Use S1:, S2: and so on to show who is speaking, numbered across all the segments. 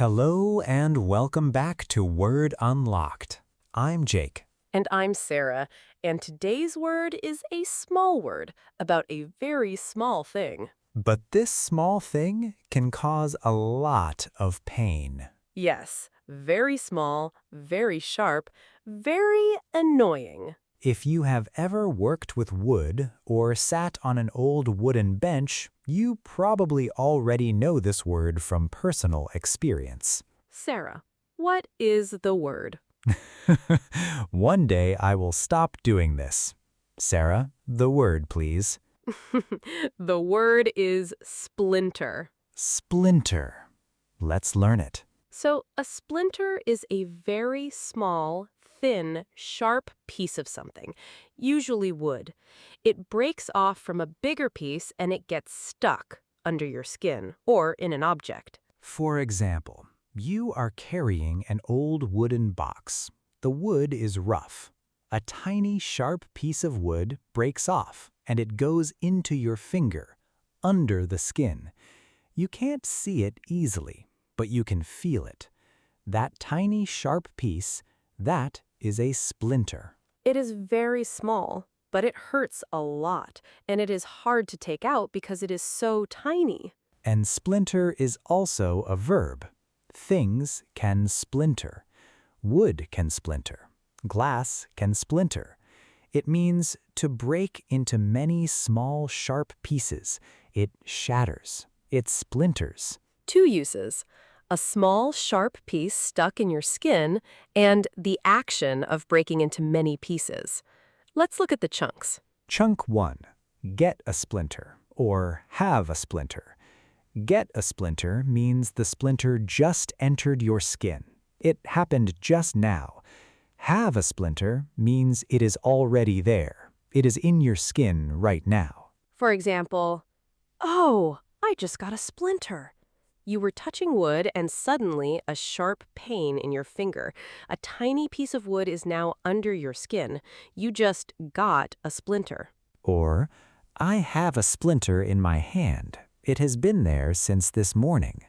S1: Hello and welcome back to Word Unlocked. I'm Jake.
S2: And I'm Sarah, and today's word is a small word about a very small thing.
S1: But this small thing can cause a lot of pain.
S2: Yes, very small, very sharp, very annoying.
S1: If you have ever worked with wood or sat on an old wooden bench, you probably already know this word from personal experience.
S2: Sarah, what is the word?
S1: One day I will stop doing this. Sarah, the word, please.
S2: The word is splinter.
S1: Splinter. Let's learn it.
S2: So, a splinter is a very small, thin, sharp piece of something, usually wood. It breaks off from a bigger piece and it gets stuck under your skin or in an object.
S1: For example, you are carrying an old wooden box. The wood is rough. A tiny, sharp piece of wood breaks off, and it goes into your finger, under the skin. You can't see it easily, but you can feel it. That tiny, sharp piece, that is a splinter.
S2: It is very small, but it hurts a lot, and it is hard to take out because it is so tiny.
S1: And splinter is also a verb. Things can splinter. Wood can splinter. Glass can splinter. It means to break into many small, sharp pieces. It shatters. It splinters.
S2: Two uses: a small, sharp piece stuck in your skin, and the action of breaking into many pieces. Let's look at the chunks.
S1: Chunk 1. Get a splinter, or have a splinter. Get a splinter means the splinter just entered your skin. It happened just now. Have a splinter means it is already there. It is in your skin right now.
S2: For example, "Oh, I just got a splinter." You were touching wood and suddenly a sharp pain in your finger. A tiny piece of wood is now under your skin. You just got a splinter.
S1: Or, I have a splinter in my hand. It has been there since this morning.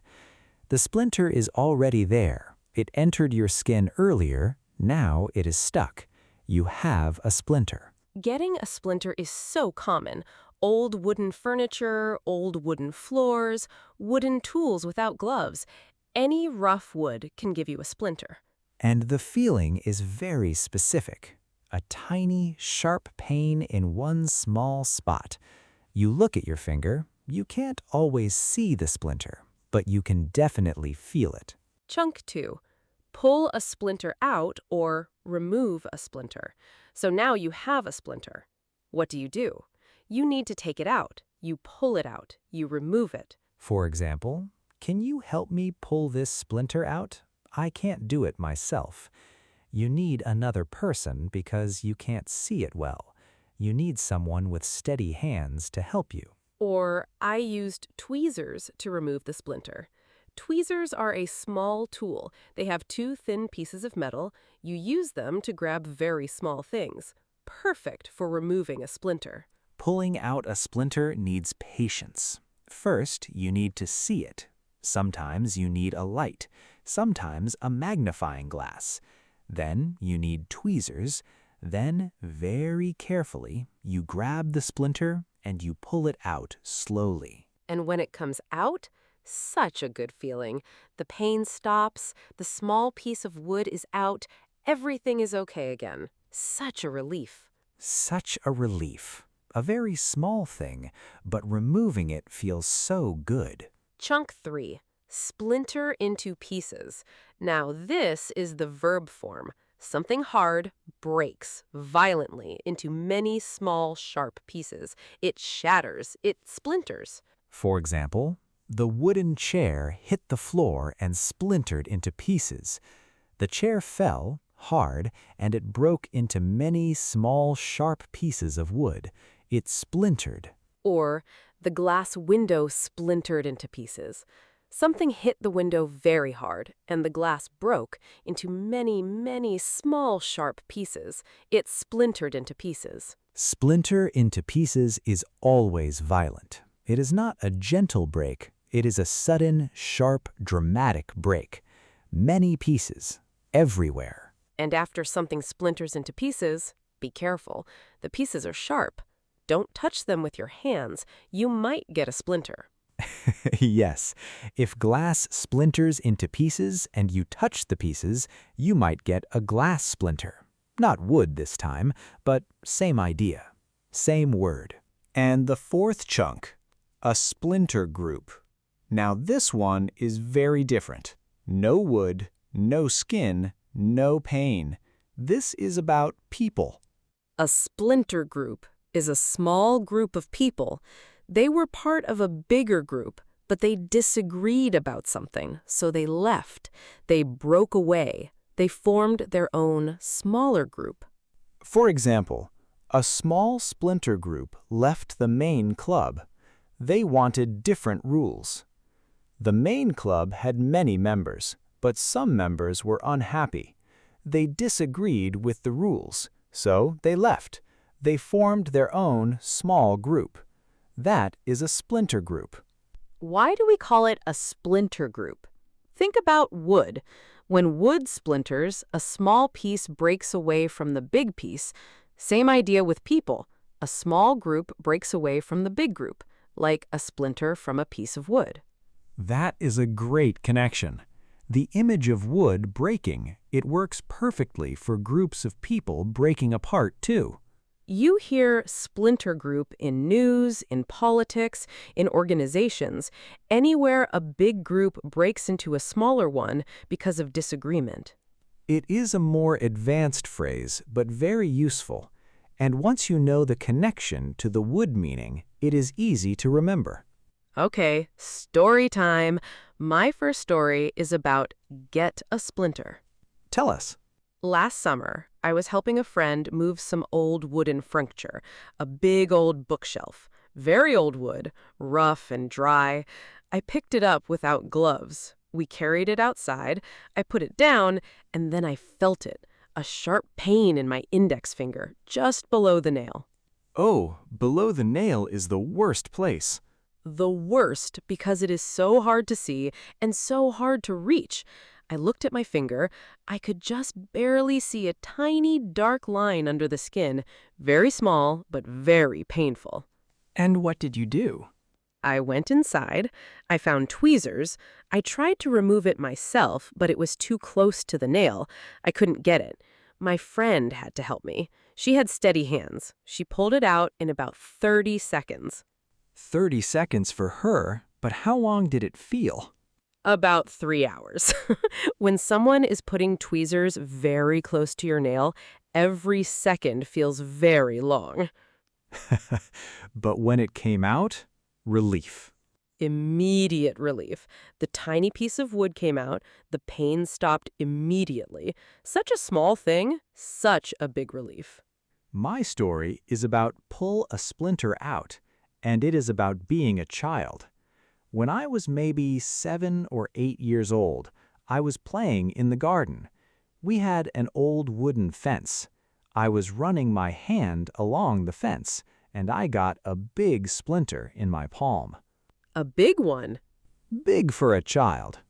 S1: The splinter is already there. It entered your skin earlier. Now it is stuck. You have a splinter.
S2: Getting a splinter is so common. Old wooden furniture, old wooden floors, wooden tools without gloves. Any rough wood can give you a splinter.
S1: And the feeling is very specific. A tiny, sharp pain in one small spot. You look at your finger. You can't always see the splinter, but you can definitely feel it.
S2: Chunk 2. Pull a splinter out or remove a splinter. So now you have a splinter. What do? You need to take it out. You pull it out. You remove it.
S1: For example, can you help me pull this splinter out? I can't do it myself. You need another person because you can't see it well. You need someone with steady hands to help you.
S2: Or I used tweezers to remove the splinter. Tweezers are a small tool. They have two thin pieces of metal. You use them to grab very small things. Perfect for removing a splinter.
S1: Pulling out a splinter needs patience. First, you need to see it. Sometimes you need a light, sometimes a magnifying glass. Then you need tweezers. Then, very carefully, you grab the splinter and you pull it out slowly.
S2: And when it comes out, such a good feeling. The pain stops, the small piece of wood is out, everything is okay again. Such a relief.
S1: Such a relief. A very small thing, but removing it feels so good.
S2: Chunk 3. Splinter into pieces. Now this is the verb form. Something hard breaks violently into many small, sharp pieces. It shatters. It splinters.
S1: For example, the wooden chair hit the floor and splintered into pieces. The chair fell hard, and it broke into many small, sharp pieces of wood. It splintered.
S2: Or the glass window splintered into pieces. Something hit the window very hard, and the glass broke into many, many small, sharp pieces. It splintered into pieces.
S1: Splinter into pieces is always violent. It is not a gentle break. It is a sudden, sharp, dramatic break. Many pieces, everywhere.
S2: And after something splinters into pieces, be careful. The pieces are sharp. Don't touch them with your hands. You might get a splinter.
S1: Yes, if glass splinters into pieces and you touch the pieces, you might get a glass splinter. Not wood this time, but same idea. Same word.
S3: And the fourth chunk, a splinter group. Now this one is very different. No wood, no skin, no pain. This is about people.
S2: A splinter group is a small group of people. They were part of a bigger group, but they disagreed about something, so they left. They broke away. They formed their own smaller group.
S3: For example, a small splinter group left the main club. They wanted different rules. The main club had many members, but some members were unhappy. They disagreed with the rules, so they left. They formed their own small group. That is a splinter group.
S2: Why do we call it a splinter group? Think about wood. When wood splinters, a small piece breaks away from the big piece. Same idea with people. A small group breaks away from the big group, like a splinter from a piece of wood.
S1: That is a great connection. The image of wood breaking, it works perfectly for groups of people breaking apart too.
S2: You hear splinter group in news, in politics, in organizations, anywhere a big group breaks into a smaller one because of disagreement.
S1: It is a more advanced phrase, but very useful. And once you know the connection to the wood meaning, it is easy to remember.
S2: Okay, story time. My first story is about get a splinter.
S1: Tell us.
S2: Last summer, I was helping a friend move some old wooden furniture, a big old bookshelf, very old wood, rough and dry. I picked it up without gloves. We carried it outside, I put it down, and then I felt it, a sharp pain in my index finger, just below the nail.
S3: Oh, below the nail is the worst place.
S2: The worst because it is so hard to see and so hard to reach. I looked at my finger. I could just barely see a tiny dark line under the skin, very small but very painful.
S1: And what did you do?
S2: I went inside. I found tweezers. I tried to remove it myself, but it was too close to the nail. I couldn't get it. My friend had to help me. She had steady hands. She pulled it out in about 30 seconds.
S1: 30 seconds for her, but how long did it feel?
S2: About 3 hours. When someone is putting tweezers very close to your nail, every second feels very long.
S1: But when it came out, relief.
S2: Immediate relief. The tiny piece of wood came out. The pain stopped immediately. Such a small thing, such a big relief.
S1: My story is about pull a splinter out, and it is about being a child. When I was maybe 7 or 8 years old, I was playing in the garden. We had an old wooden fence. I was running my hand along the fence, and I got a big splinter in my palm.
S2: A big one.
S1: Big for a child.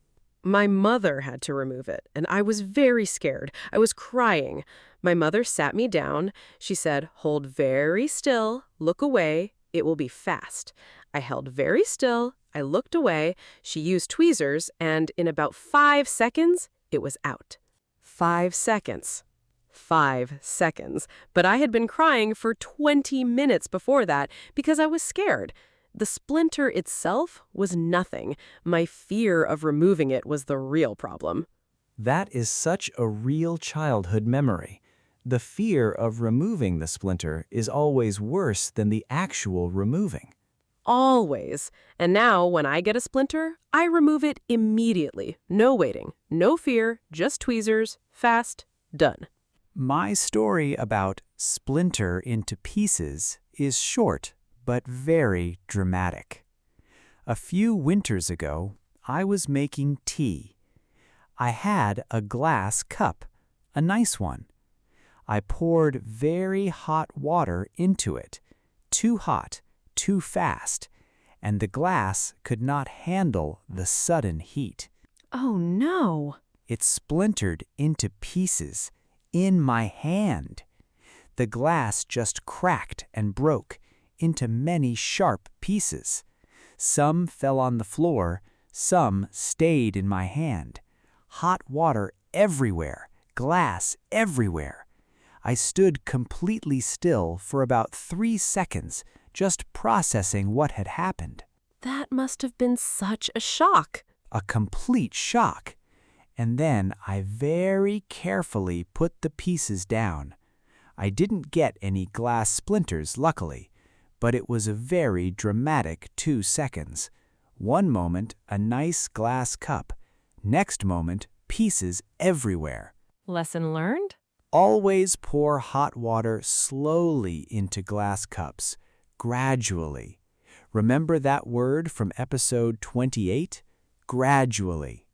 S2: My mother had to remove it, and I was very scared. I was crying. My mother sat me down. She said, "Hold very still, look away, it will be fast." I held very still. I looked away. She used tweezers, and in about 5 seconds, it was out. 5 seconds. 5 seconds. But I had been crying for 20 minutes before that because I was scared. The splinter itself was nothing. My fear of removing it was the real problem.
S1: That is such a real childhood memory. The fear of removing the splinter is always worse than the actual removing.
S2: Always. And now, when I get a splinter, I remove it immediately. No waiting. No fear. Just tweezers. Fast. Done.
S1: My story about splinter into pieces is short, but very dramatic. A few winters ago, I was making tea. I had a glass cup, a nice one. I poured very hot water into it, too hot, too fast, and the glass could not handle the sudden heat.
S2: Oh no!
S1: It splintered into pieces in my hand. The glass just cracked and broke into many sharp pieces. Some fell on the floor, some stayed in my hand. Hot water everywhere, glass everywhere. I stood completely still for about 3 seconds, just processing what had happened.
S2: That must have been such a shock.
S1: A complete shock. And then I very carefully put the pieces down. I didn't get any glass splinters, luckily, but it was a very dramatic 2 seconds. One moment, a nice glass cup. Next moment, pieces everywhere.
S2: Lesson learned?
S1: Always pour hot water slowly into glass cups, gradually. Remember that word from episode 28? Gradually.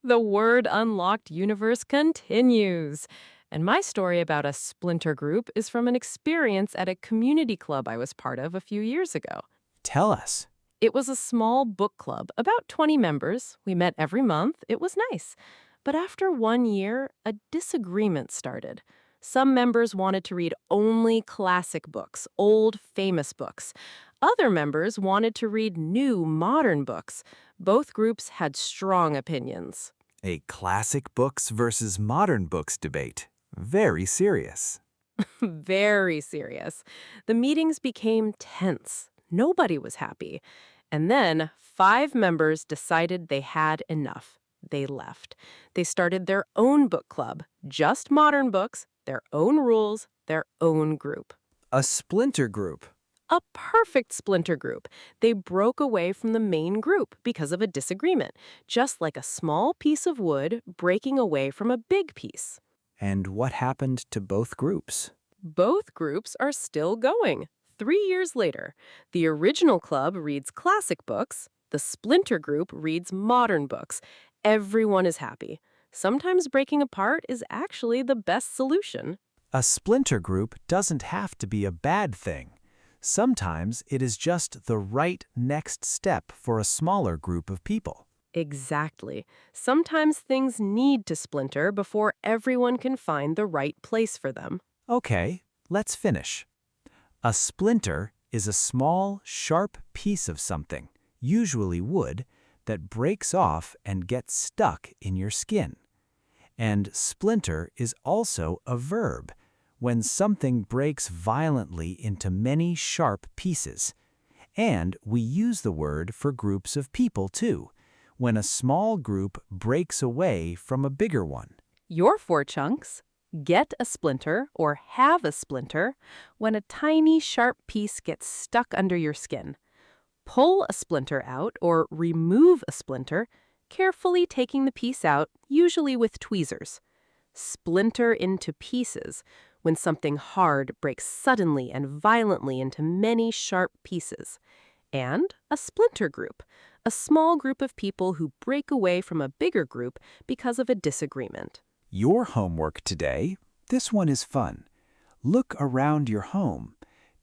S2: The Word Unlocked universe continues. And my story about a splinter group is from an experience at a community club I was part of a few years ago.
S1: Tell us.
S2: It was a small book club, about 20 members. We met every month. It was nice. But after 1 year, a disagreement started. Some members wanted to read only classic books, old, famous books. Other members wanted to read new, modern books. Both groups had strong opinions.
S1: A classic books versus modern books debate. Very serious.
S2: Very serious. The meetings became tense. Nobody was happy. And then 5 members decided they had enough. They left. They started their own book club, just modern books, their own rules, their own group.
S1: A splinter group.
S2: A perfect splinter group. They broke away from the main group because of a disagreement, just like a small piece of wood breaking away from a big piece.
S1: And what happened to both groups?
S2: Both groups are still going. 3 years later, the original club reads classic books, the splinter group reads modern books. Everyone is happy. Sometimes breaking apart is actually the best solution.
S1: A splinter group doesn't have to be a bad thing. Sometimes it is just the right next step for a smaller group of people.
S2: Exactly. Sometimes things need to splinter before everyone can find the right place for them.
S1: Okay, let's finish. A splinter is a small, sharp piece of something, usually wood, that breaks off and gets stuck in your skin. And splinter is also a verb, when something breaks violently into many sharp pieces. And we use the word for groups of people too, when a small group breaks away from a bigger one.
S2: Your 4 chunks: get a splinter or have a splinter when a tiny sharp piece gets stuck under your skin. Pull a splinter out or remove a splinter, carefully taking the piece out, usually with tweezers. Splinter into pieces when something hard breaks suddenly and violently into many sharp pieces. And a splinter group, a small group of people who break away from a bigger group because of a disagreement.
S1: Your homework today, this one is fun. Look around your home.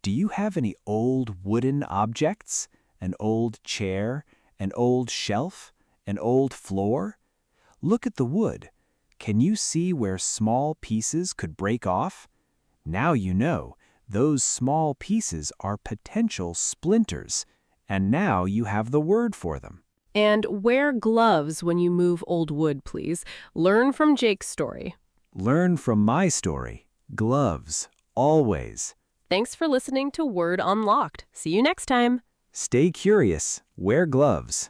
S1: Do you have any old wooden objects? An old chair? An old shelf? An old floor? Look at the wood. Can you see where small pieces could break off? Now you know, those small pieces are potential splinters, and now you have the word for them.
S2: And wear gloves when you move old wood, please. Learn from Jake's story.
S1: Learn from my story. Gloves, always.
S2: Thanks for listening to Word Unlocked. See you next time.
S1: Stay curious. Wear gloves.